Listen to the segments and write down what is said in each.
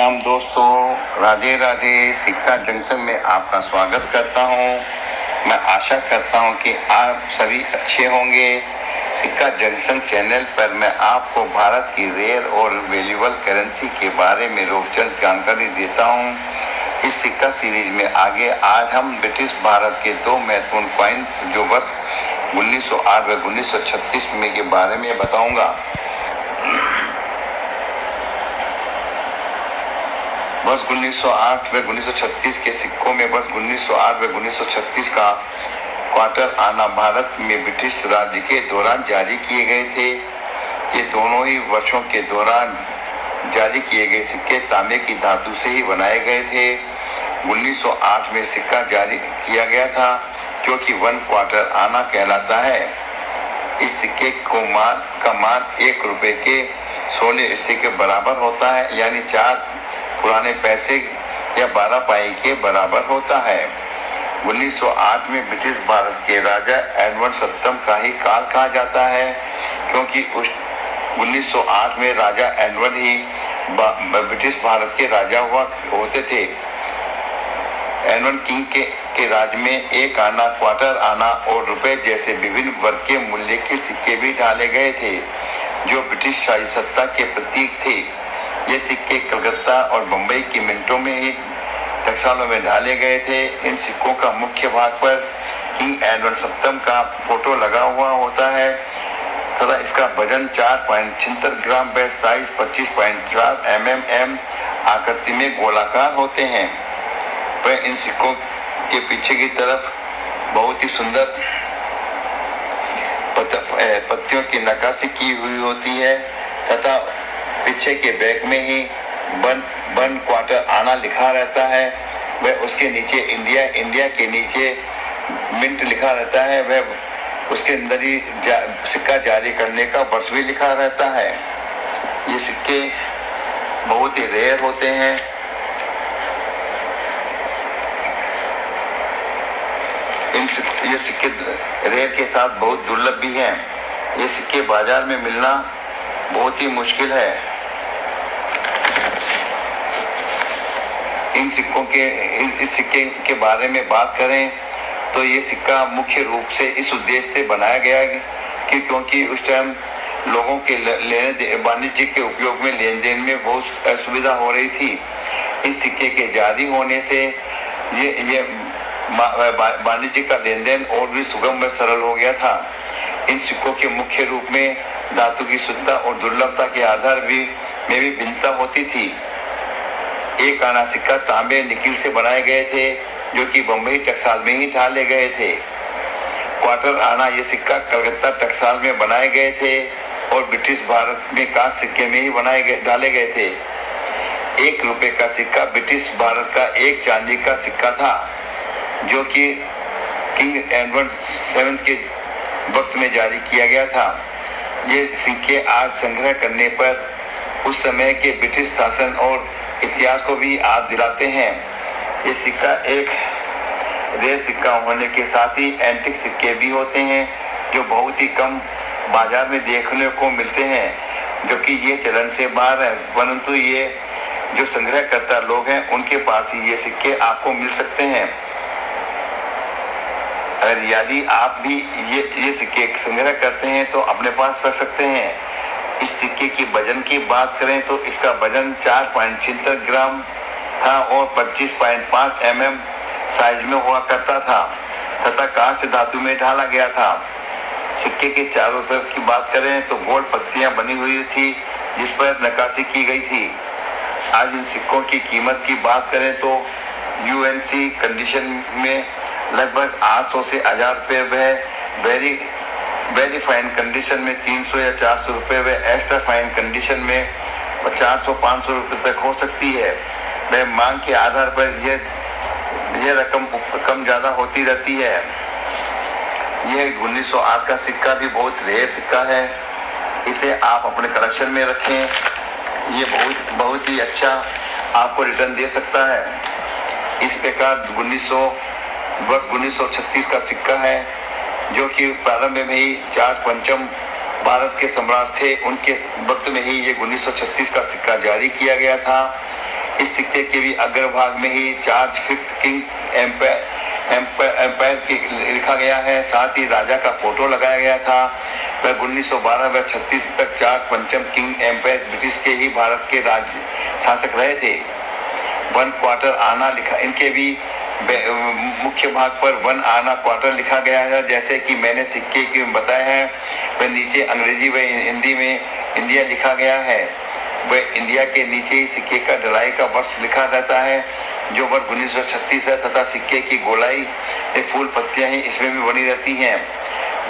हम दोस्तों, राधे राधे। सिक्का जंक्शन में आपका स्वागत करता हूं। मैं आशा करता हूं कि आप सभी अच्छे होंगे। सिक्का जंक्शन चैनल पर मैं आपको भारत की रेयर और वैल्यूएबल करेंसी के बारे में रोचक जानकारी देता हूं। इस सिक्का सीरीज में आगे आज हम ब्रिटिश भारत के दो महत्वपूर्ण कॉइन्स जो वर्ष 1908 व 1936 में के बारे में बताऊंगा। वर्ष 1908 व 1936 के सिक्कों में वर्ष 1908 व 1936 का क्वार्टर आना भारत में ब्रिटिश राज्य के दौरान जारी किए गए थे। ये दोनों ही वर्षों के दौरान जारी किए गए सिक्के तांबे की धातु से ही बनाए गए थे। 1908 में सिक्का जारी किया गया था जो कि 1 क्वार्टर आना कहलाता है। इस सिक्के को का मान 1 रुपए के 16 हिस्से के बराबर होता है, यानी 4 पुराने पैसे या 12 पाई के बराबर होता है। 1908 में ब्रिटिश भारत के राजा एडवर्ड सप्तम का ही काल कहा जाता है, क्योंकि 1908 में राजा एडवर्ड ही ब्रिटिश भारत के राजा होते थे। एडवर्ड किंग के राज में 1 आना, क्वार्टर आना और रुपए जैसे विभिन्न वर्ग के मूल्य के सिक्के भी डाले गए थे, जो ब्रिटिश शाही सत्ता के प्रतीक थे। ये सिक्के कलकत्ता और बम्बई की मिंटों में ही टकसालों में डाले गए थे। इन सिक्कों का मुख्य भाग पर किंग एडवर्ड सप्तम का फोटो लगा हुआ होता है तथा इसका वजन 4.76 ग्राम व साइज 25.4 mm आकृति में गोलाकार होते हैं। वह इन सिक्कों के पीछे की तरफ बहुत ही सुंदर पत्तियों की नक्काशी की हुई होती है तथा पीछे के बैग में ही 1 क्वार्टर आना लिखा रहता है। वह उसके नीचे इंडिया के नीचे मिंट लिखा रहता है। वह उसके अंदर ही सिक्का जारी करने का वर्ष भी लिखा रहता है। ये सिक्के बहुत ही रेयर होते हैं। ये सिक्के रेयर के साथ बहुत दुर्लभ भी हैं। ये सिक्के बाजार में मिलना बहुत ही मुश्किल है। इस सिक्के के बारे में बात करें तो ये सिक्का मुख्य रूप से इस उद्देश्य से बनाया गया है कि क्योंकि उस टाइम लोगों के वाणिज्य के उपयोग में लेन देन में बहुत असुविधा हो रही थी। इस सिक्के के जारी होने से ये वाणिज्य का लेन देन और भी सुगम व सरल हो गया था। इन सिक्कों के मुख्य रूप में धातु की शुद्धता और दुर्लभता के आधार में भी भिन्नता होती थी। 1 आना सिक्का तांबे निकिल से बनाए गए थे, जो कि बम्बई टकसाल में ही ढाले गए थे। क्वार्टर आना ये सिक्का कलकत्ता टकसाल में बनाए गए थे और ब्रिटिश भारत में कांस्य सिक्के में ही डाले गए थे। 1 रुपए का सिक्का ब्रिटिश भारत का एक चांदी का सिक्का था, जो कि किंग एडवर्ड 7 के वक्त में जारी किया गया था। ये सिक्के आज संग्रह करने पर उस समय के ब्रिटिश शासन और इतिहास को भी याद दिलाते हैं। ये सिक्का एक रेयर सिक्का होने के साथ ही एंटिक सिक्के भी होते हैं, जो बहुत ही कम बाजार में देखने को मिलते हैं, जो कि ये चलन से बाहर है। परंतु ये जो संग्रहकर्ता लोग हैं उनके पास ही ये सिक्के आपको मिल सकते हैं। अगर यदि आप भी ये सिक्के संग्रह करते हैं तो अपने पास रख सकते हैं। इस सिक्के की वजन की बात करें तो इसका वजन 4.76 ग्राम था और 25.5 mm साइज में हुआ करता था तथा कांस्य धातु में ढाला गया था। सिक्के के चारों तरफ की बात करें तो गोल पत्तियां बनी हुई थी जिस पर नक्काशी की गई थी। आज इन सिक्कों की कीमत की बात करें तो यूएनसी कंडीशन में लगभग 800 से 1000 रुपये वह वेरी फाइन कंडीशन में 300 या 400 रुपये व एक्स्ट्रा फाइन कंडीशन में 400-500 रुपये तक हो सकती है। वह मांग के आधार पर यह रकम कम ज़्यादा होती रहती है। यह 1908 का सिक्का भी बहुत रेयर सिक्का है। इसे आप अपने कलेक्शन में रखें। ये बहुत ही अच्छा आपको रिटर्न दे सकता है। इस प्रकार वर्ष 1936 का सिक्का है, जो कि प्रारंभ में ही जॉर्ज पंचम भारत के सम्राट थे, उनके वक्त में ही ये 1936 का सिक्का जारी किया गया था। इस सिक्के के भी अग्रभाग में ही चार्ज फिफ्थ किंग एम्पायर लिखा गया है। साथ ही राजा का फोटो लगाया गया था। वह 1912 व 36 तक चार्ज पंचम किंग एम्पायर ब्रिटिश के ही भारत के राज्य शासक रहे थे। 1 क्वार्टर आना लिखा, इनके भी मुख्य भाग पर 1 आना क्वार्टर लिखा गया है। जैसे कि मैंने सिक्के के बताया है, वह नीचे अंग्रेजी व हिंदी में इंडिया लिखा गया है। वह इंडिया के नीचे ही सिक्के का ढलाई का वर्ष लिखा रहता है, जो वर्ष 1936 है, तथा सिक्के की गोलाई में फूल पत्तियां ही इसमें भी बनी रहती हैं।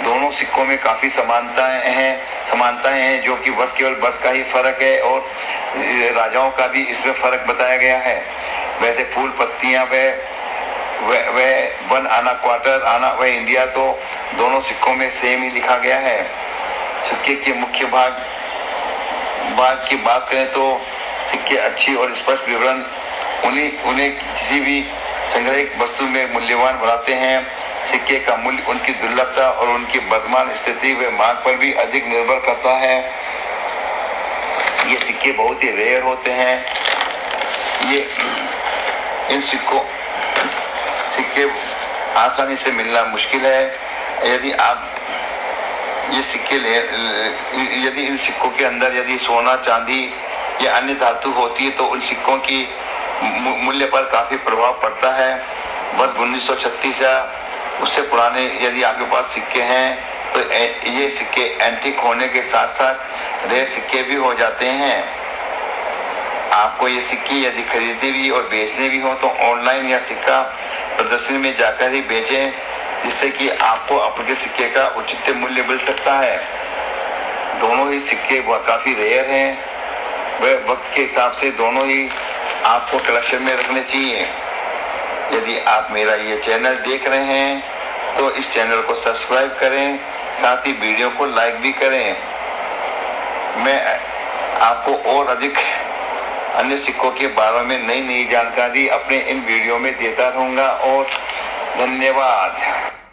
दोनों सिक्कों में काफ़ी समानताएं हैं, जो कि बस केवल वर्ष का ही फर्क है और राजाओं का भी इसमें फर्क बताया गया है। वैसे फूल पत्तियां वह 1 आना क्वार्टर आना वह इंडिया, तो दोनों सिक्कों में सेम ही लिखा गया है। सिक्के के मुख्य भाग की बात करें तो सिक्के अच्छी और स्पष्ट विवरण उन्हें किसी भी संग्रहित वस्तु में मूल्यवान बनाते हैं। सिक्के का मूल्य उनकी दुर्लभता और उनकी वर्तमान स्थिति व मांग पर भी अधिक निर्भर करता है। ये सिक्के बहुत ही रेयर होते हैं। इन सिक्के आसानी से मिलना मुश्किल है। यदि आप ये सिक्के यदि इन सिक्कों के अंदर यदि सोना, चांदी या अन्य धातु होती है तो उन सिक्कों की मूल्य पर काफ़ी प्रभाव पड़ता है। वर्ष 1936 या उससे पुराने यदि आपके पास सिक्के हैं तो ये सिक्के एंटीक होने के साथ साथ रेयर सिक्के भी हो जाते हैं। आपको ये सिक्के यदि खरीदने भी और बेचने भी हो तो ऑनलाइन या सिक्का प्रदर्शनी में जाकर ही बेचें, जिससे कि आपको अपने सिक्के का उचित मूल्य मिल सकता है। दोनों ही सिक्के काफ़ी रेयर हैं। वह वक्त के हिसाब से दोनों ही आपको कलेक्शन में रखने चाहिए। यदि आप मेरा ये चैनल देख रहे हैं तो इस चैनल को सब्सक्राइब करें, साथ ही वीडियो को लाइक भी करें। मैं आपको और अधिक अन्य सिक्कों के बारे में नई जानकारी अपने इन वीडियो में देता रहूँगा। और धन्यवाद।